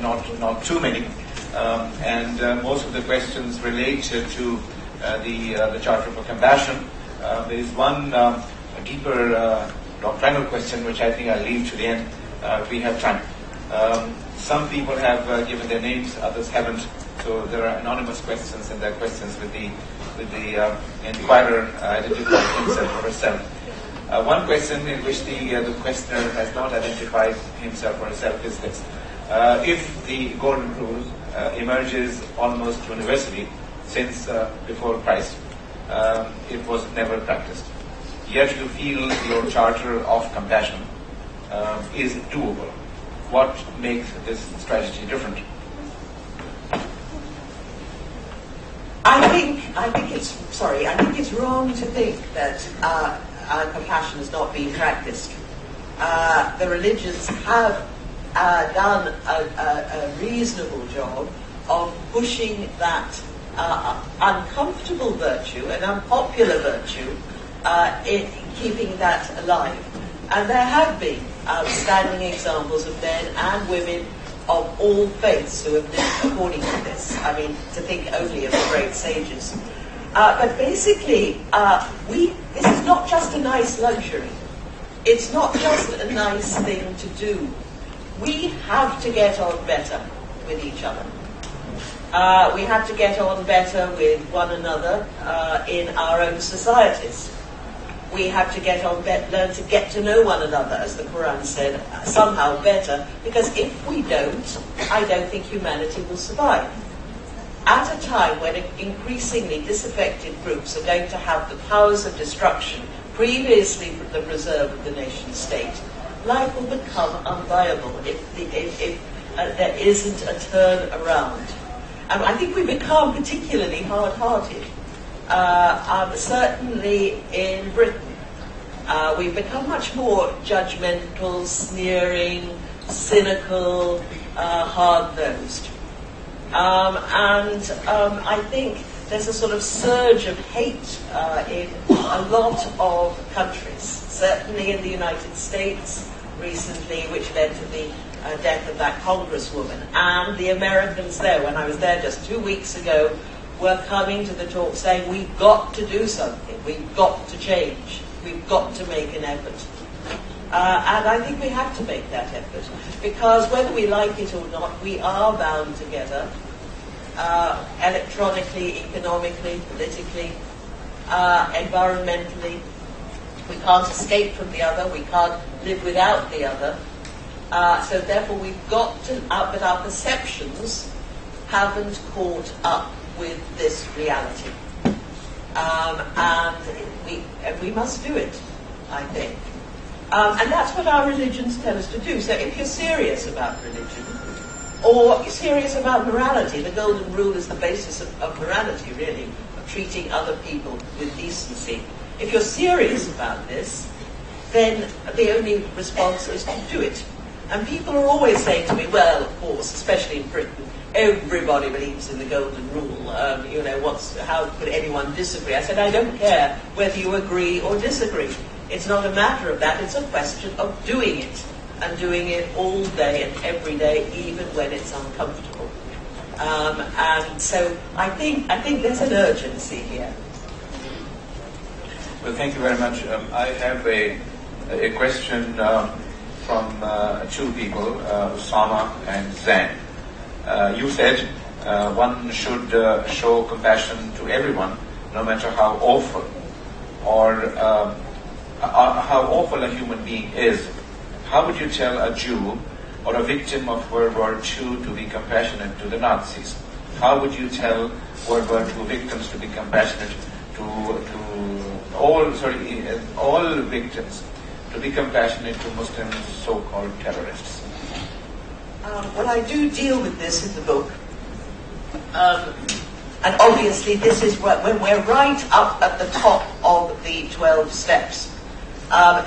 not too many, and most of the questions relate to the Charter for Compassion. There is one deeper doctrinal question which I think I'll leave to the end if we have time. Some people have given their names, others haven't. So there are anonymous questions, and there are questions with the inquirer identifying himself or herself. One question in which the questioner has not identified himself or herself is this: if the Golden Rule emerges almost universally since before Christ, it was never practiced. Yet you feel your Charter of Compassion is doable. What makes this strategy different? I think it's wrong to think that compassion has not been practiced. The religions have done a reasonable job of pushing that uncomfortable virtue, an unpopular virtue, in keeping that alive. And there have been outstanding examples of men and women of all faiths who have lived according to this. I mean, to think only of the great sages. But basically, this is not just a nice luxury. It's not just a nice thing to do. We have to get on better with each other. We have to get on better with one another in our own societies. We have to learn to get to know one another, as the Quran said, somehow better, because if we don't, I don't think humanity will survive. At a time when increasingly disaffected groups are going to have the powers of destruction previously the reserve of the nation state, life will become unviable if there isn't a turn around. And I think we become particularly hard-hearted. Certainly in Britain, we've become much more judgmental, sneering, cynical, hard-nosed. I think there's a sort of surge of hate in a lot of countries, certainly in the United States recently, which led to the death of that congresswoman. And the Americans there, when I was there just 2 weeks ago, were coming to the talk saying, we've got to do something, we've got to change, we've got to make an effort. And I think we have to make that effort, because whether we like it or not, we are bound together, electronically, economically, politically, environmentally. We can't escape from the other, we can't live without the other. So therefore we've got to, but our perceptions haven't caught up with this reality. And we must do it, I think. And that's what our religions tell us to do. So if you're serious about religion, or serious about morality, the Golden Rule is the basis of morality, really, of treating other people with decency. If you're serious about this, then the only response is to do it. And people are always saying to me, well, of course, especially in Britain, everybody believes in the Golden Rule. How could anyone disagree? I said, I don't care whether you agree or disagree. It's not a matter of that. It's a question of doing it, and doing it all day and every day, even when it's uncomfortable. And so I think there's an urgency here. Well, thank you very much. I have a question from two people, Usama and Zan. You said one should show compassion to everyone, no matter how awful or how awful a human being is. How would you tell a Jew or a victim of World War II to be compassionate to the Nazis? How would you tell World War II victims to be compassionate to all victims to be compassionate to Muslim so-called terrorists? Well, I do deal with this in the book. And obviously this is when we're right up at the top of the 12 steps.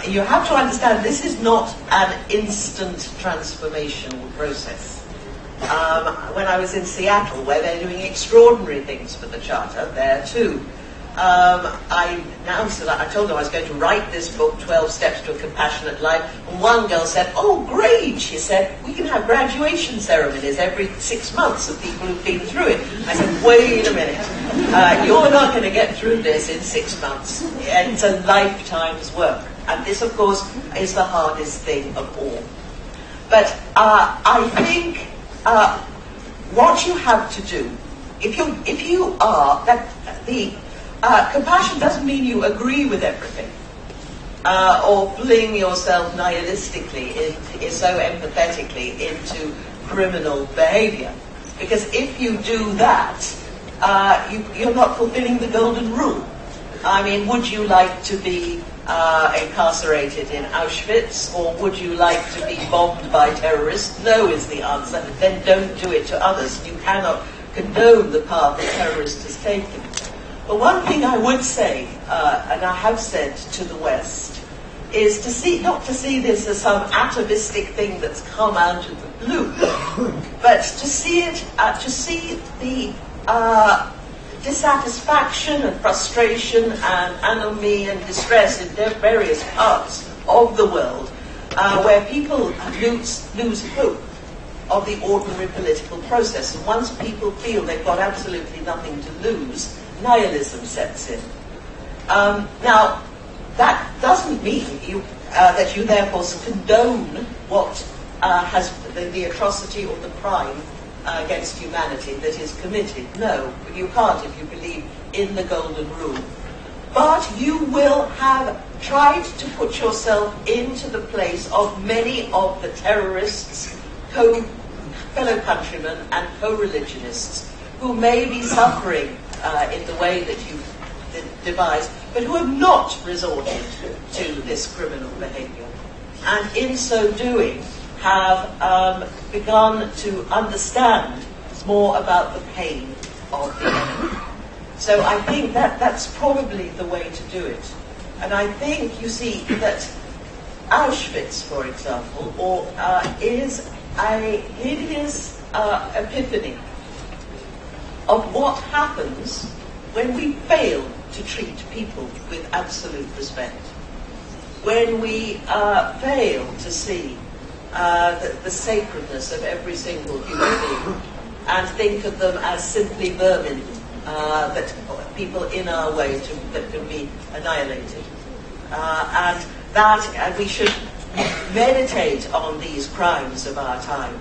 You have to understand this is not an instant transformational process. When I was in Seattle, where they're doing extraordinary things for the Charter, there too, I announced that I told them I was going to write this book, 12 Steps to a Compassionate Life. And one girl said, "Oh, great," she said, "we can have graduation ceremonies every 6 months of people who've been through it." I said, "Wait a minute. You're not going to get through this in 6 months. It's a lifetime's work." And this, of course, is the hardest thing of all. But I think what you have to do, if you are, that the compassion doesn't mean you agree with everything or fling yourself nihilistically, so empathetically into criminal behavior. Because if you do that, you're not fulfilling the golden rule. I mean, would you like to be incarcerated in Auschwitz, or would you like to be bombed by terrorists? No is the answer. Then don't do it to others. You cannot condone the path the terrorist has taken. But one thing I would say, and I have said to the West, is not to see this as some atavistic thing that's come out of the blue, but to see it, to see the dissatisfaction and frustration and anomie and distress in various parts of the world, where people lose hope of the ordinary political process. And once people feel they've got absolutely nothing to lose, nihilism sets in. Now, that doesn't mean that you therefore condone what has the atrocity or the crime against humanity that is committed. No, you can't if you believe in the golden rule. But you will have tried to put yourself into the place of many of the terrorists, fellow countrymen and co-religionists who may be suffering in the way that you devised, but who have not resorted to this criminal behavior. And in so doing, have begun to understand more about the pain of the enemy. So I think that's probably the way to do it. And I think, you see, that Auschwitz, for example, is a hideous epiphany of what happens when we fail to treat people with absolute respect. When we fail to see the sacredness of every single human being and think of them as simply vermin, that people in our way that can be annihilated. And we should meditate on these crimes of our time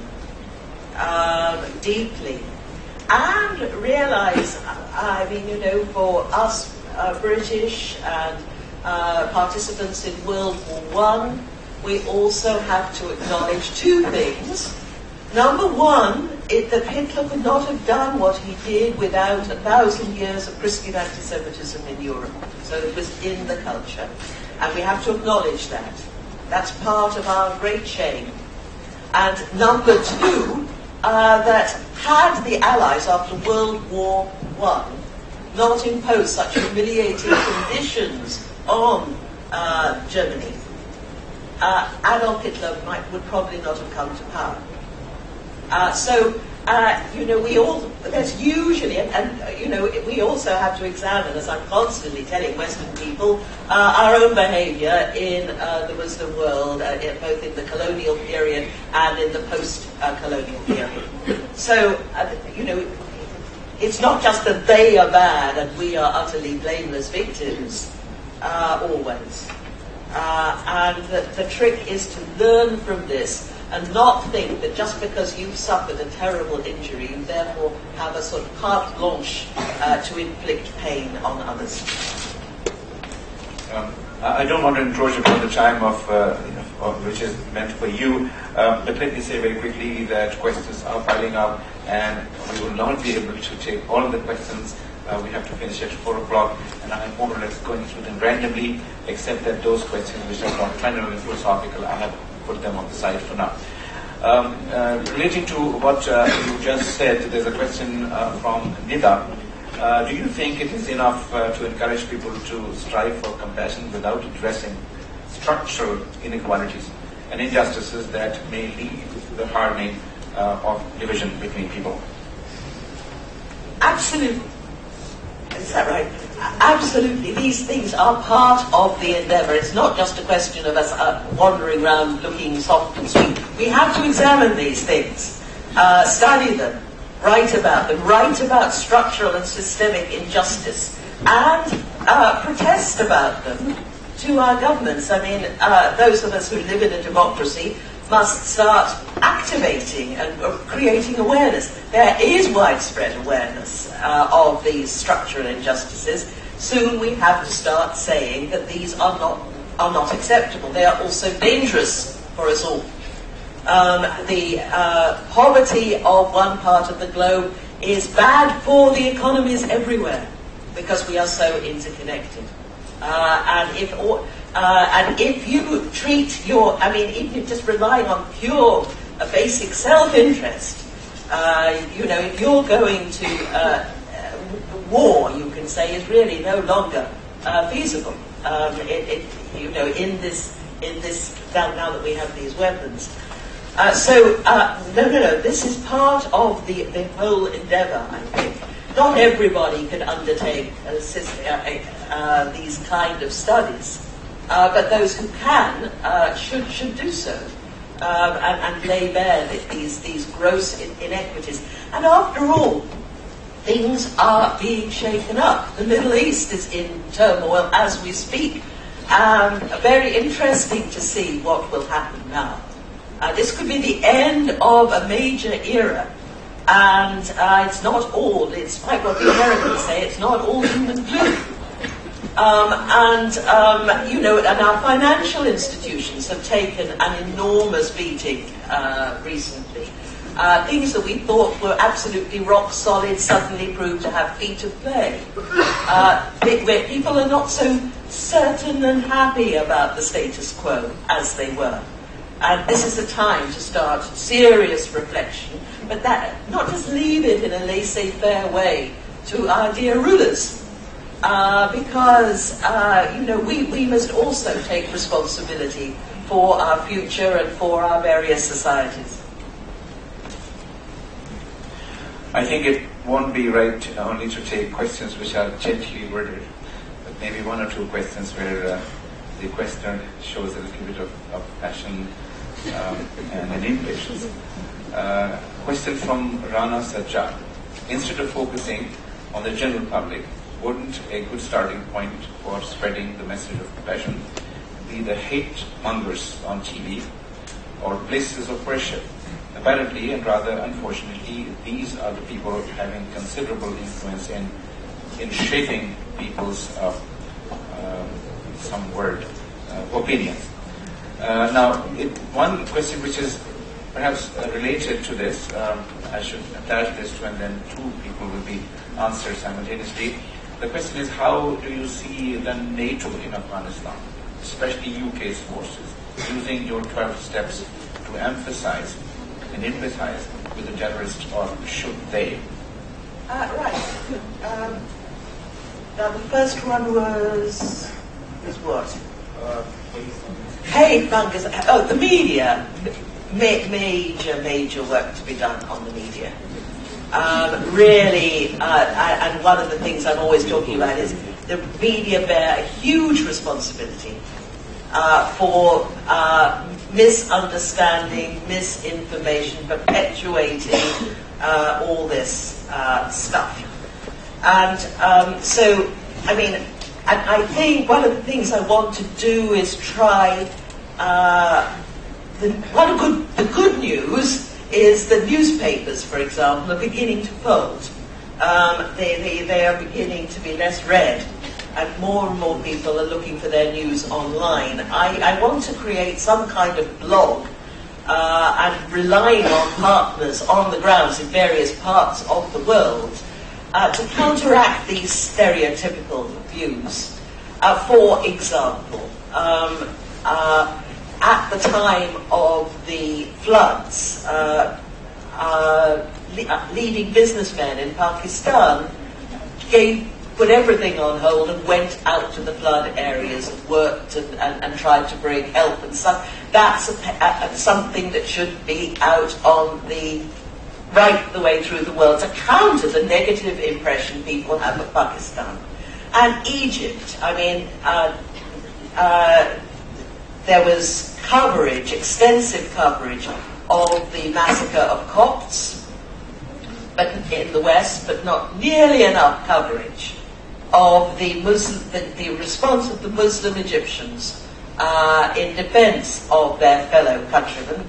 deeply and realize, I mean, you know, for us British and participants in World War I, we also have to acknowledge two things. Number one, that Hitler could not have done what he did without 1,000 years of Christian anti-Semitism in Europe. So it was in the culture. And we have to acknowledge that. That's part of our great shame. And number two, that had the Allies, after World War I, not imposed such humiliating conditions on Germany, Adolf Hitler would probably not have come to power. You know, there's usually, and you know, we also have to examine, as I'm constantly telling Western people, our own behavior in the Muslim world, both in the colonial period and in the post-colonial period. So, you know, it's not just that they are bad and we are utterly blameless victims, always. And the trick is to learn from this and not think that just because you've suffered a terrible injury, you therefore have a sort of carte blanche to inflict pain on others. I don't want to encroach upon the time which is meant for you, but let me say very quickly that questions are piling up and we will not be able to take all of the questions. We have to finish at 4 o'clock, and I'm more or less going through them randomly, except that those questions which are doctrinal and philosophical, I have put them on the side for now. Relating to what you just said, there's a question from Nida. Do you think it is enough to encourage people to strive for compassion without addressing structural inequalities and injustices that may lead to the hardening of division between people? Absolutely. Is that right? absolutely, these things are part of the endeavour. It's not just a question of us wandering around looking soft and sweet. We have to examine these things, study them, write about structural and systemic injustice, and protest about them to our governments. I mean, those of us who live in a democracy must start activating and creating awareness. There is widespread awareness of these structural injustices. Soon we have to start saying that these are not acceptable. They are also dangerous for us all. The poverty of one part of the globe is bad for the economies everywhere because we are so interconnected. And if you treat even just relying on pure basic self-interest, if you're going to war, you can say, is really no longer feasible. In this now that we have these weapons. No. This is part of the whole endeavour, I think. Not everybody can undertake these kind of studies, but those who can should do so and lay bare these gross inequities. And after all, things are being shaken up. The Middle East is in turmoil as we speak. Very interesting to see what will happen now. This could be the end of a major era, and it's like what the Americans say, it's not all doom and gloom. And our financial institutions have taken an enormous beating recently. Things that we thought were absolutely rock solid suddenly proved to have feet of clay. Where people are not so certain and happy about the status quo as they were. And this is the time to start serious reflection, but that not just leave it in a laissez-faire way to our dear rulers, because we must also take responsibility for our future and for our various societies. I think it won't be right only to take questions which are gently worded, but maybe one or two questions where the questioner shows a little bit of passion and an impatience. Question from Rana Sajjad. Instead of focusing on the general public, wouldn't a good starting point for spreading the message of compassion be the hate mongers on TV or places of worship? Apparently, and rather unfortunately, these are the people having considerable influence in shaping people's opinions. Now, one question which is perhaps related to this, I should attach this to, and then two people will be answered simultaneously. The question is, how do you see the NATO in Afghanistan, especially UK's forces, using your 12 steps to emphasize and empathize with the terrorists, or should they? Right. Now the first one was what? Hate mongers. Oh, the media. Major work to be done on the media. Really, and one of the things I'm always talking about is the media bear a huge responsibility for misunderstanding, misinformation, perpetuating all this stuff. And I think one of the things I want to do is try. The good news is that newspapers, for example, are beginning to fold. They are beginning to be less read, and more people are looking for their news online. I want to create some kind of blog and relying on partners on the grounds in various parts of the world to counteract these stereotypical views. For example, at the time of the floods, leading businessmen in Pakistan put everything on hold and went out to the flood areas and worked and tried to bring help and stuff. That's something that should be out on right the way through the world to counter the negative impression people have of Pakistan. And Egypt, I mean, there was coverage, extensive coverage of the massacre of Copts, but in the West, but not nearly enough coverage of the response of the Muslim Egyptians in defense of their fellow countrymen,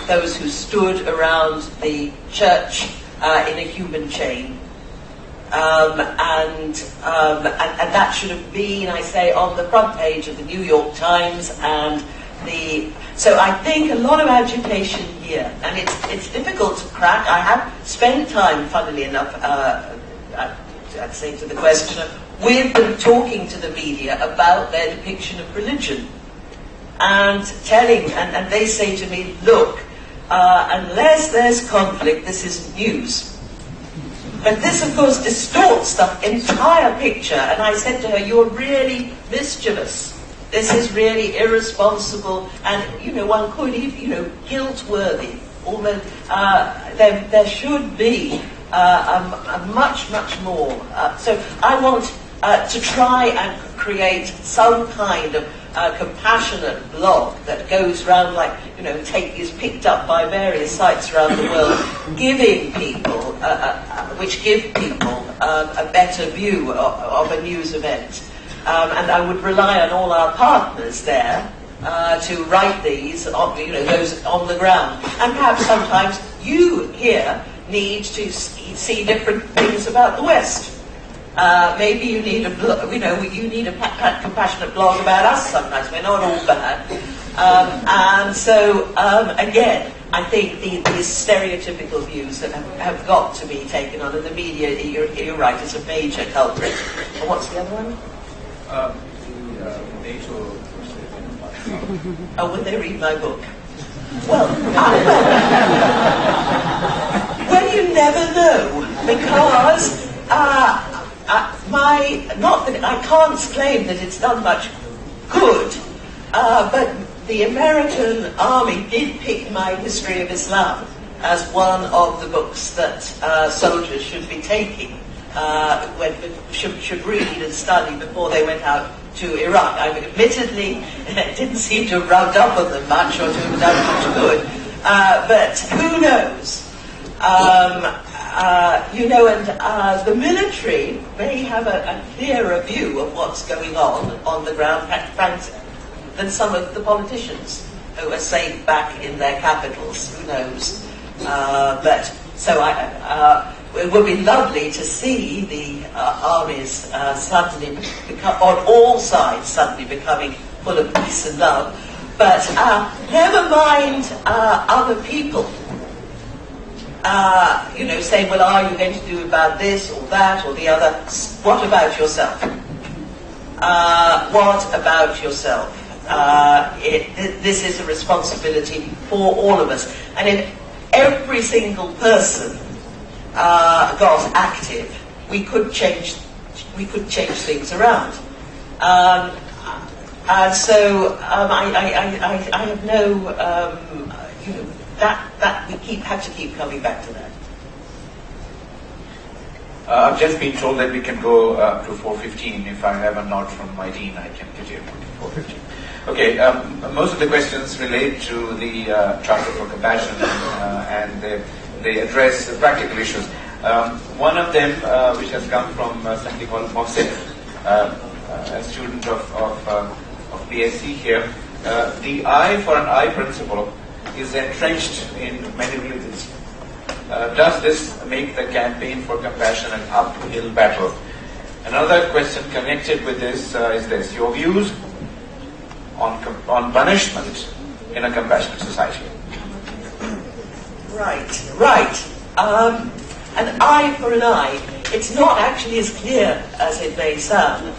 those who stood around the church in a human chain. And that should have been, I say, on the front page of the New York Times. So I think a lot of agitation here, and it's difficult to crack. I have spent time, funnily enough, I'd say to the questioner, with them talking to the media about their depiction of religion, and telling, and they say to me, look, unless there's conflict, this isn't news. But this, of course, distorts the entire picture. And I said to her, you're really mischievous. This is really irresponsible. And, one could even, guilt-worthy. Almost, there should be a much, much more. So I want to try and create some kind of compassionate blog that goes around is picked up by various sites around the world, which give people a better view of a news event. And I would rely on all our partners there to write these, those on the ground. And perhaps sometimes you here need to see different things about the West. Maybe you need you need a compassionate blog about us sometimes. We're not all bad. And so, again, I think these stereotypical views that have got to be taken on, and the media, you're right, is a major culprit. And what's the other one? NATO. Oh, will they read my book? Well, you never know, because not that I can't claim that it's done much good, but the American Army did pick my History of Islam as one of the books that soldiers should be taking, should read and study before they went out to Iraq. Admittedly, it didn't seem to have rubbed up on them much or to have done much good, but who knows? And the military may have a clearer view of what's going on the ground than some of the politicians who are safe back in their capitals. Who knows? It would be lovely to see the armies suddenly on all sides suddenly becoming full of peace and love. But never mind other people. Saying, well, are you going to do about this or that or the other? What about yourself? What about yourself? This is a responsibility for all of us. And if every single person got active, we could change things around. And so I have no, that we have to keep coming back to that. I've just been told that we can go to 4:15. If I have a nod from my dean, I can continue to 4:15. Okay, most of the questions relate to the Charter for Compassion, and they address practical issues. One of them, which has come from somebody called Mohsen, a student of BSc here, the eye for an eye principle is entrenched in many religions. Does this make the campaign for compassion an uphill battle? Another question connected with this is this: your views on punishment in a compassionate society. Right. An eye for an eye. It's not actually as clear as it may sound.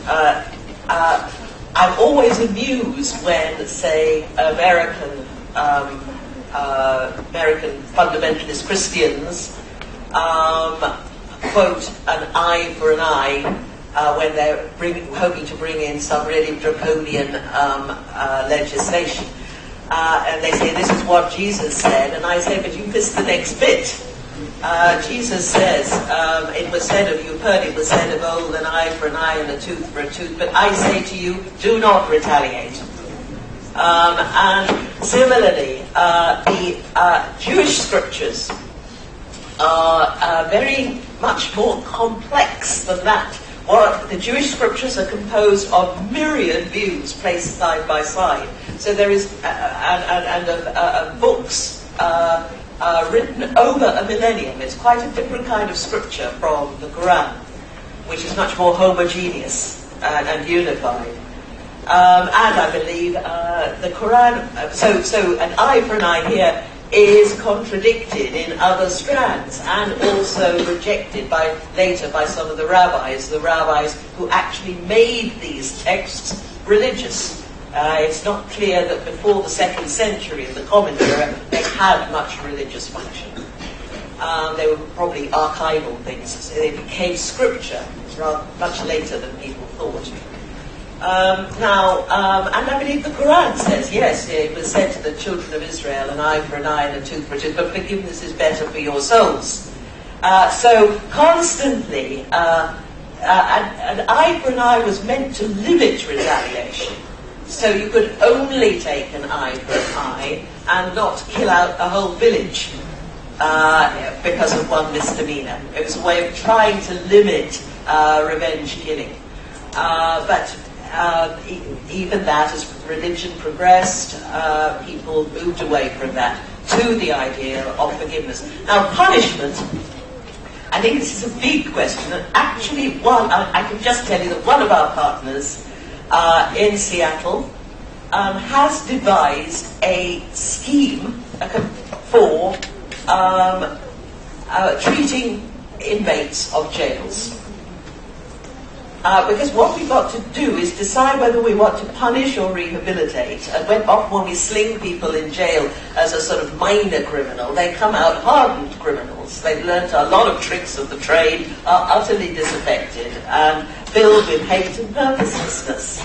I'm always amused when, say, American fundamentalist Christians quote an eye for an eye when they're hoping to bring in some really draconian legislation. And they say, this is what Jesus said. And I say, but you missed the next bit. Jesus says, it was said of, you've heard it was said of old, an eye for an eye and a tooth for a tooth, but I say to you, do not retaliate. And similarly, the Jewish scriptures are very much more complex than that. The Jewish scriptures are composed of myriad views placed side by side. So there is, books written over a millennium. It's quite a different kind of scripture from the Quran, which is much more homogeneous and unified. And I believe the Quran, so an eye for an eye here is contradicted in other strands and also rejected later by some of the rabbis who actually made these texts religious. It's not clear that before the 2nd century of the Common Era they had much religious function. They were probably archival things. So they became scripture rather much later than people thought. And I believe the Quran says, yes, it was said to the children of Israel, an eye for an eye and a tooth for a tooth, but forgiveness is better for your souls. So constantly, an eye for an eye was meant to limit retaliation. So you could only take an eye for an eye and not kill out a whole village because of one misdemeanor. It was a way of trying to limit revenge killing. But even that, as religion progressed, people moved away from that to the idea of forgiveness. Now, punishment, I think this is a big question. And actually, I can just tell you that one of our partners in Seattle has devised a scheme for treating inmates of jails. Because what we've got to do is decide whether we want to punish or rehabilitate. And often when we sling people in jail as a sort of minor criminal, they come out hardened criminals. They've learnt a lot of tricks of the trade, are utterly disaffected, and filled with hate and purposelessness.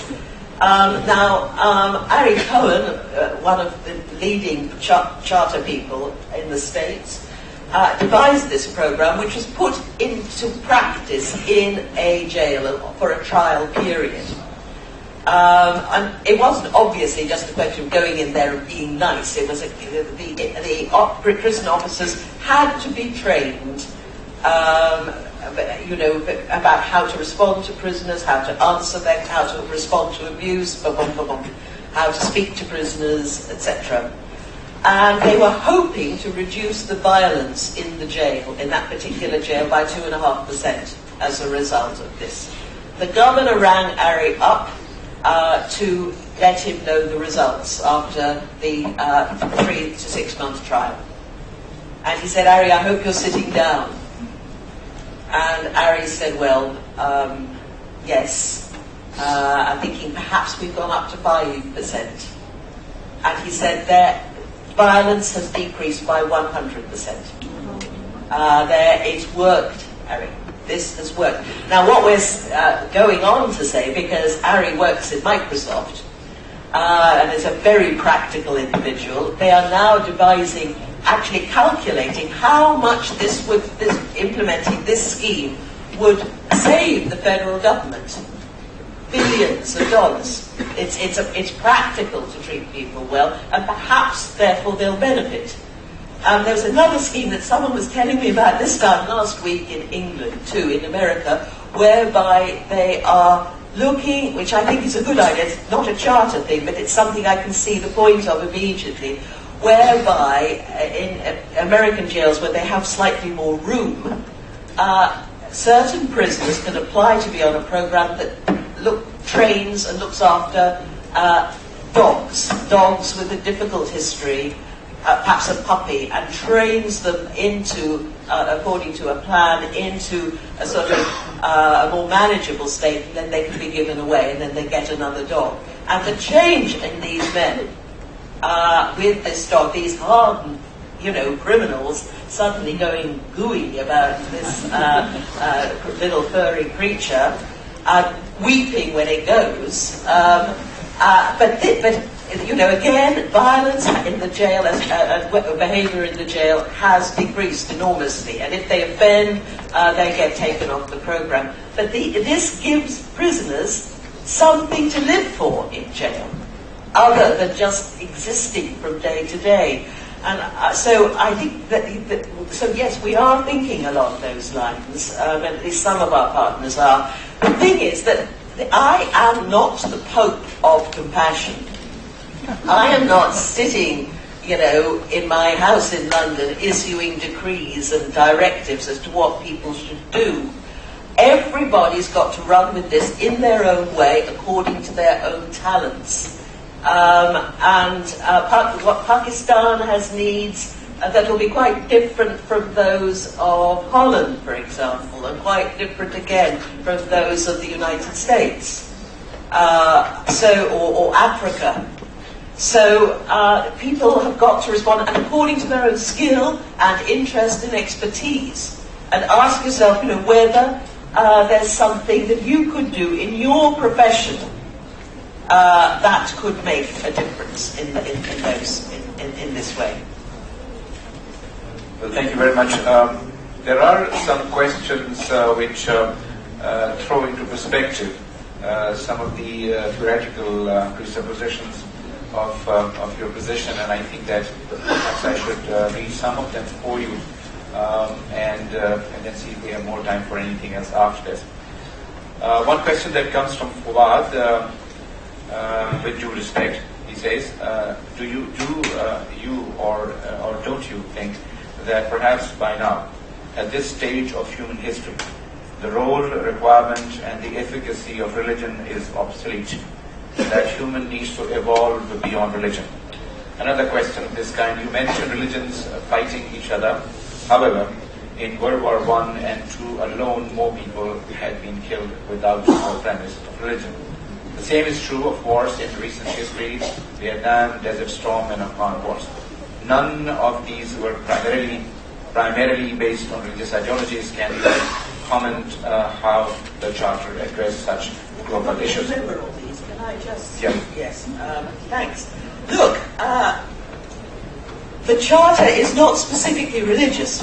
Ari Cohen, one of the leading charter people in the States, devised this program, which was put into practice in a jail for a trial period. And it wasn't obviously just a question of going in there and being nice. It was the prison officers had to be trained, about how to respond to prisoners, how to answer them, how to respond to abuse, how to speak to prisoners, etc. And they were hoping to reduce the violence in the jail, in that particular jail, by 2.5% as a result of this. The governor rang Ari up to let him know the results after the 3 to 6 month trial. And he said, Ari, I hope you're sitting down. And Ari said, well, yes. I'm thinking perhaps we've gone up to 5%. And he said that violence has decreased by 100%. It's worked, Ari. This has worked. Now, what we're going on to say, because Ari works in Microsoft and is a very practical individual, they are now devising, actually calculating how much implementing this scheme would save the federal government. Billions of dollars. It's practical to treat people well, and perhaps, therefore, they'll benefit. There was another scheme that someone was telling me about this time last week in England, too, in America, whereby they are looking, which I think is a good idea, it's not a charter thing, but it's something I can see the point of immediately, whereby in American jails where they have slightly more room, certain prisoners can apply to be on a program that trains and looks after dogs with a difficult history, perhaps a puppy, and trains them into, according to a plan, into a sort of a more manageable state, and then they can be given away, and then they get another dog. And the change in these men with this dog, these hardened, criminals, suddenly going gooey about this little furry creature, weeping when it goes, you know, again, violence in the jail and behaviour in the jail has decreased enormously. And if they offend, they get taken off the programme. But this gives prisoners something to live for in jail, other than just existing from day to day. And so I think that, so yes, we are thinking along those lines, at least some of our partners are. The thing is that I am not the Pope of compassion. I am not sitting, you know, in my house in London issuing decrees and directives as to what people should do. Everybody's got to run with this in their own way, according to their own talents. What Pakistan has needs that will be quite different from those of Holland, for example, and quite different again from those of the United States, or Africa. So people have got to respond, and according to their own skill and interest and expertise, and ask yourself, you know, whether there's something that you could do in your profession that could make a difference in this way. Well, thank you very much. There are some questions which throw into perspective some of the theoretical presuppositions of your position, and I think that perhaps I should read some of them for you, and then see if we have more time for anything else after this. One question that comes from Fuad, with due respect, he says, do you or don't you think that perhaps by now, at this stage of human history, the role, requirement, and the efficacy of religion is obsolete, that human needs to evolve beyond religion? Another question of this kind, you mentioned religions fighting each other. However, in World War I and II alone, more people had been killed without the premise of religion. The same is true of wars in recent history, Vietnam, Desert Storm, and Afghan wars. None of these were primarily based on religious ideologies. Can you comment how the Charter addressed such global issues? Remember all these. Can I just? Yeah. Yes. Thanks. Look, the Charter is not specifically religious.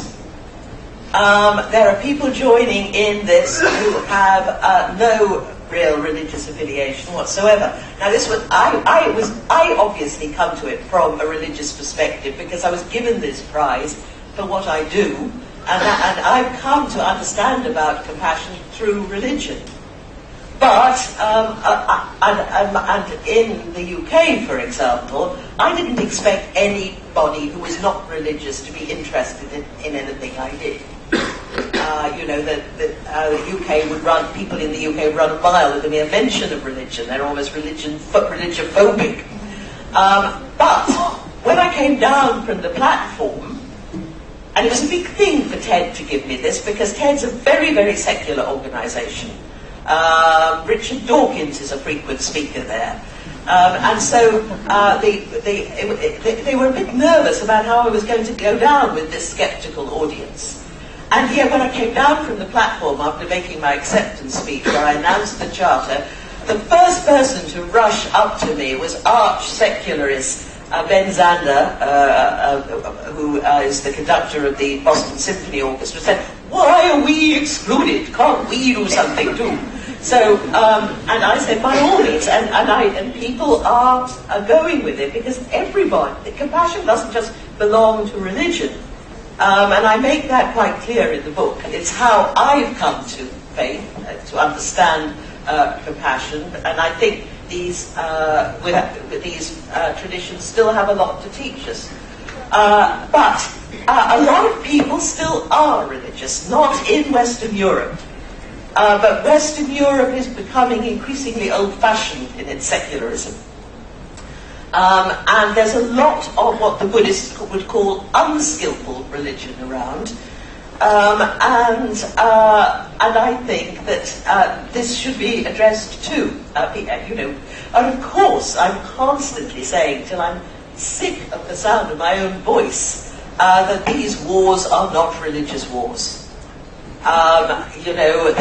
There are people joining in this who have no real religious affiliation whatsoever. Now, this was I obviously come to it from a religious perspective because I was given this prize for what I do, and I've come to understand about compassion through religion. But and in the UK, for example, I didn't expect anybody who was not religious to be interested in anything I did. You know, the UK would run, people in the UK would run a mile with the mere mention of religion. They're almost religion-phobic. But when I came down from the platform, and it was a big thing for TED to give me this, because TED's a very, very secular organisation. Richard Dawkins is a frequent speaker there. And so they were a bit nervous about how I was going to go down with this sceptical audience. And yet when I came down from the platform after making my acceptance speech where I announced the Charter, the first person to rush up to me was arch-secularist Ben Zander, who is the conductor of the Boston Symphony Orchestra, said, "Why are we excluded? Can't we do something too?" So, and I said, by all means, and people are going with it, because everybody, compassion doesn't just belong to religion. And I make that quite clear in the book. It's how I've come to faith, to understand compassion, and I think these traditions still have a lot to teach us. But a lot of people still are religious, not in Western Europe. But Western Europe is becoming increasingly old-fashioned in its secularism. And there's a lot of what the Buddhists would call unskillful religion around. And I think that this should be addressed too. You know, and of course, I'm constantly saying, till I'm sick of the sound of my own voice, that these wars are not religious wars. You know,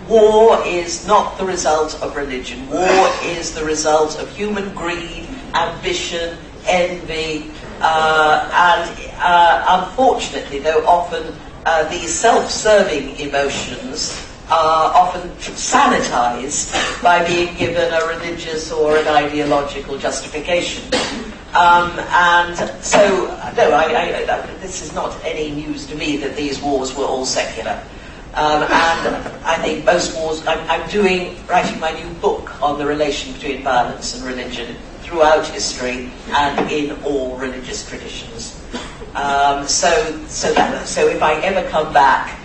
war is not the result of religion. War is the result of human greed, ambition, envy, and unfortunately, though often these self-serving emotions are often sanitized by being given a religious or an ideological justification. And so, no, this is not any news to me that these wars were all secular. And I think most wars, I'm writing my new book on the relation between violence and religion throughout history and in all religious traditions. So if I ever come back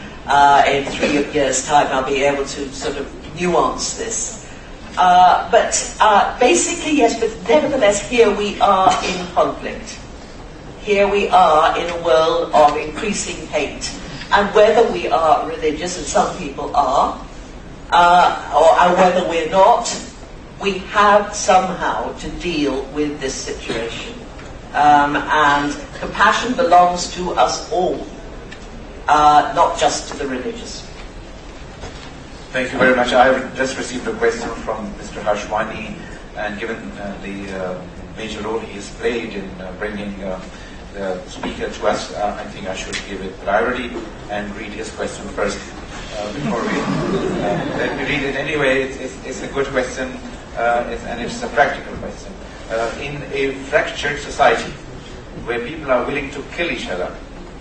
in 3 years' time, I'll be able to sort of nuance this. But basically, yes, but nevertheless, here we are in conflict. Here we are in a world of increasing hate. And whether we are religious, and some people are, or whether we're not, we have somehow to deal with this situation. And compassion belongs to us all, not just to the religious. Thank you very much. I have just received a question from Mr. Harshwani, and given the major role he has played in bringing the speaker to us, I think I should give it priority and read his question first before we let me read it anyway. It's a good question, and it's a practical question. In a fractured society where people are willing to kill each other,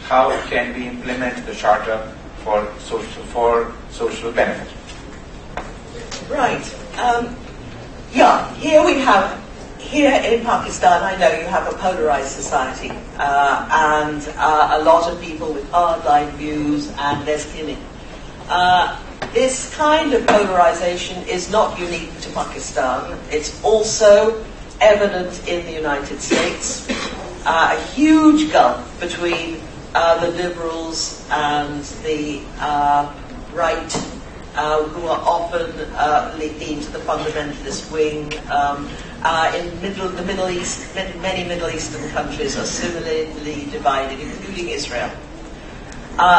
how can we implement the Charter for social benefit? Right. Here in Pakistan, I know you have a polarized society, and a lot of people with hardline views, and there's killing. This kind of polarization is not unique to Pakistan. It's also evident in the United States. A huge gulf between the liberals and the right, who are often lean to the fundamentalist wing. In the Middle East, many Middle Eastern countries are similarly divided, including Israel.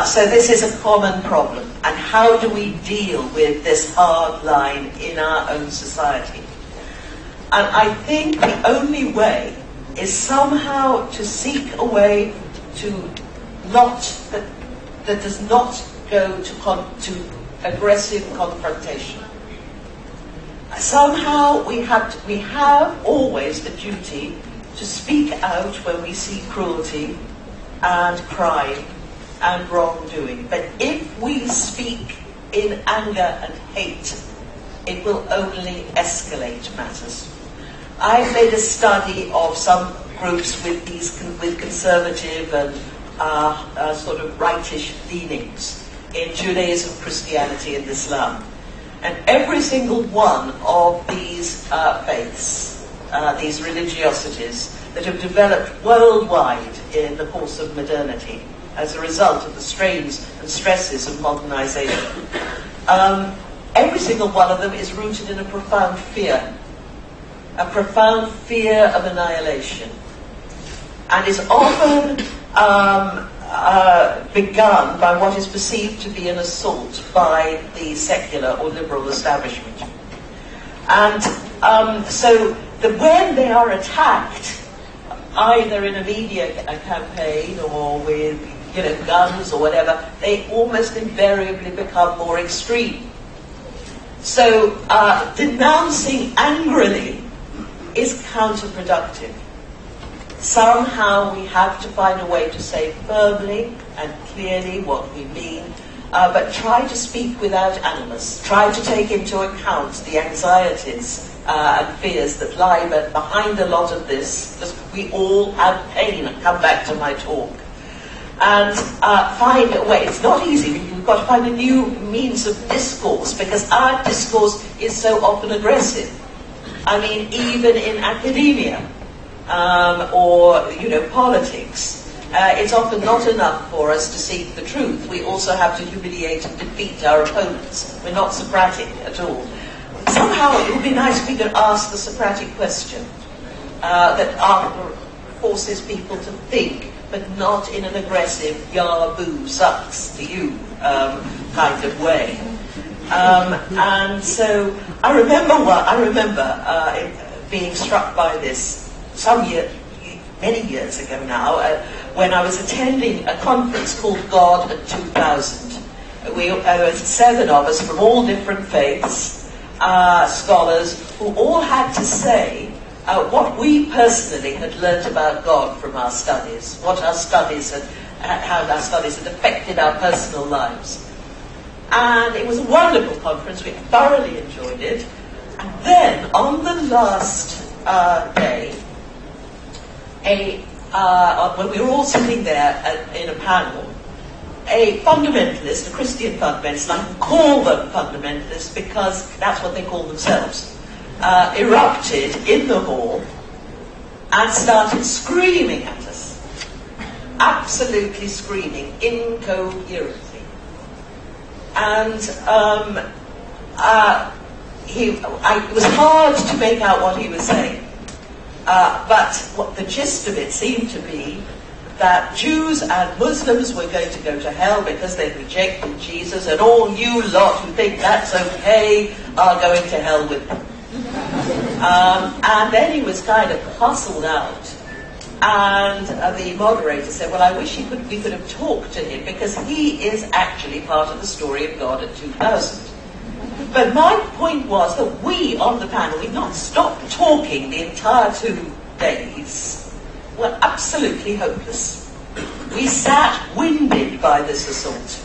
So this is a common problem. And how do we deal with this hard line in our own society? And I think the only way is somehow to seek a way to that does not go to aggressive confrontation. Somehow we have always the duty to speak out when we see cruelty and crime and wrongdoing. But if we speak in anger and hate, it will only escalate matters. I've made a study of some groups with conservative and sort of rightish leanings in Judaism, Christianity, and Islam. And every single one of these faiths, these religiosities that have developed worldwide in the course of modernity as a result of the strains and stresses of modernization, every single one of them is rooted in a profound fear of annihilation, and is often begun by what is perceived to be an assault by the secular or liberal establishment. And so when they are attacked, either in a media campaign or with guns or whatever, they almost invariably become more extreme. So denouncing angrily is counterproductive. Somehow we have to find a way to say firmly and clearly what we mean, but try to speak without animus. Try to take into account the anxieties and fears that lie behind a lot of this, because we all have pain. I come back to my talk. And find a way. It's not easy. We've got to find a new means of discourse, because our discourse is so often aggressive. I mean, even in academia, or politics, it's often not enough for us to seek the truth. We also have to humiliate and defeat our opponents. We're not Socratic at all. Somehow it would be nice if we could ask the Socratic question that forces people to think, but not in an aggressive "yah, boo, sucks to you" kind of way. And so I remember being struck by this many years ago now, when I was attending a conference called God at 2000. There was 7 of us from all different faiths, scholars, who all had to say what we personally had learnt about God from our studies, what our studies how our studies had affected our personal lives. And it was a wonderful conference. We thoroughly enjoyed it. And then, on the last day, when we were all sitting there in a panel, a fundamentalist, a Christian fundamentalist, I can call them fundamentalists because that's what they call themselves, erupted in the hall and started screaming at us. Absolutely screaming, incoherently. And it was hard to make out what he was saying. But what the gist of it seemed to be that Jews and Muslims were going to go to hell because they rejected Jesus, and all you lot who think that's okay are going to hell with him. And then he was kind of hustled out. And the moderator said, well, I wish we could have talked to him, because he is actually part of the story of God at 2000. But my point was that we on the panel, we'd not stopped talking the entire 2 days, were absolutely hopeless. We sat winded by this assault.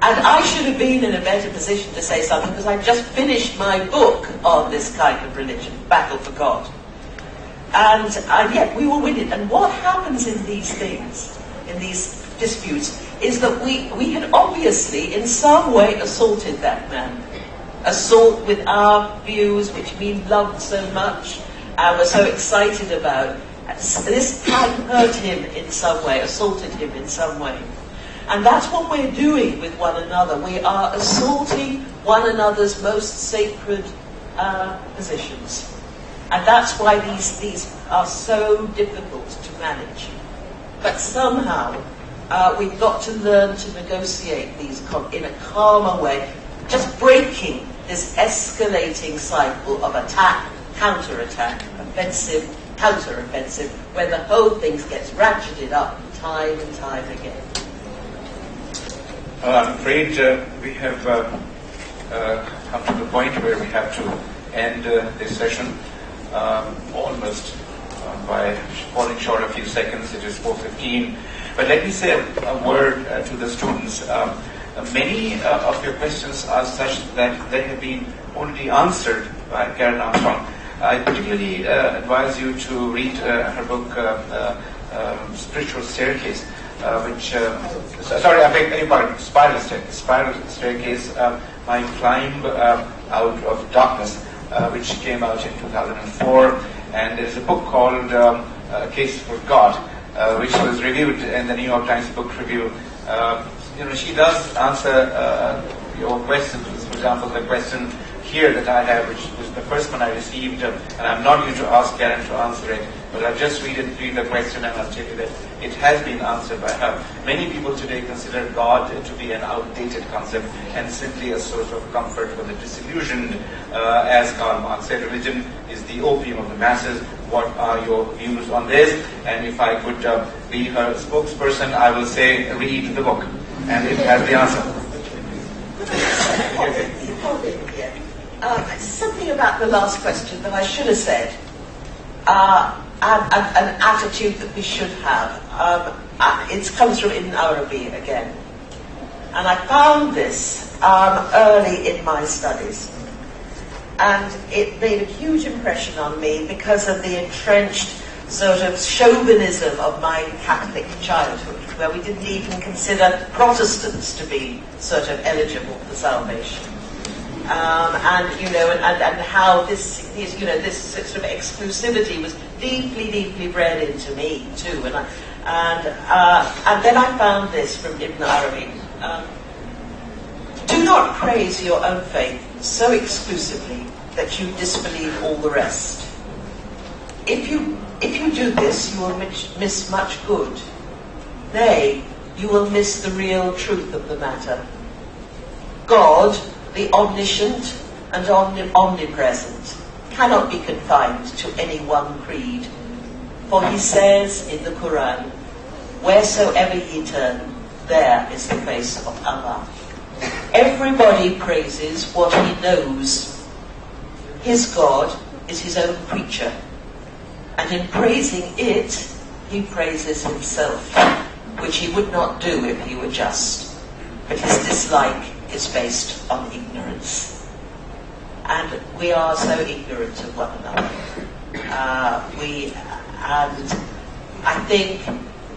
And I should have been in a better position to say something, because I'd just finished my book on this kind of religion, Battle for God. And yet we were winded. And what happens in these things, in these disputes, is that we had obviously in some way assaulted that man. Assault with our views, which we loved so much and were so excited about. This had hurt him in some way, assaulted him in some way. And that's what we're doing with one another. We are assaulting one another's most sacred positions. And that's why these are so difficult to manage. But somehow, we've got to learn to negotiate these in a calmer way, just breaking this escalating cycle of attack, counterattack, offensive, counter-offensive, where the whole thing gets ratcheted up time and time again. I'm afraid we have come to the point where we have to end this session almost by falling short a few seconds. It is 4:15. But let me say a word to the students. Many of your questions are such that they have been already answered by Karen Armstrong. I particularly advise you to read her book, Spiritual Staircase, I beg your pardon, Spiral Staircase, My Climb Out of Darkness, which came out in 2004. And there is a book called A Case for God, which was reviewed in the New York Times Book Review. She does answer your questions. For example, the question here that I have, which was the first one I received, and I'm not going to ask Karen to answer it, but I'll just read the question, and I'll tell you that it has been answered by her. Many people today consider God to be an outdated concept and simply a source of comfort for the disillusioned. As Karl Marx said, religion is the opium of the masses. What are your views on this? And if I could be her spokesperson, I will say, read the book. And it has the answer. Something about the last question that I should have said. An attitude that we should have. It comes from Ibn Arabi again. And I found this early in my studies. And it made a huge impression on me because of the entrenched sort of chauvinism of my Catholic childhood, where we didn't even consider Protestants to be sort of eligible for salvation. And how this sort of exclusivity was deeply bred into me too. And then I found this from Ibn Arabi. Do not praise your own faith so exclusively that you disbelieve all the rest. If you do this, you will miss much good. Nay, you will miss the real truth of the matter. God, the omniscient and omnipresent, cannot be confined to any one creed. For he says in the Quran, wheresoever ye turn, there is the face of Allah. Everybody praises what he knows. His God is his own creature, and in praising it, he praises himself, which he would not do if he were just. But his dislike is based on ignorance. And we are so ignorant of one another. And I think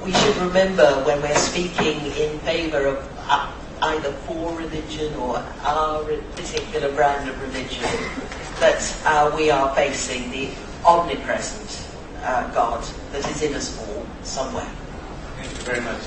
we should remember when we're speaking in favour of either for religion or our particular brand of religion, that we are facing the omnipresent God that is in us all somewhere. Thank you very much.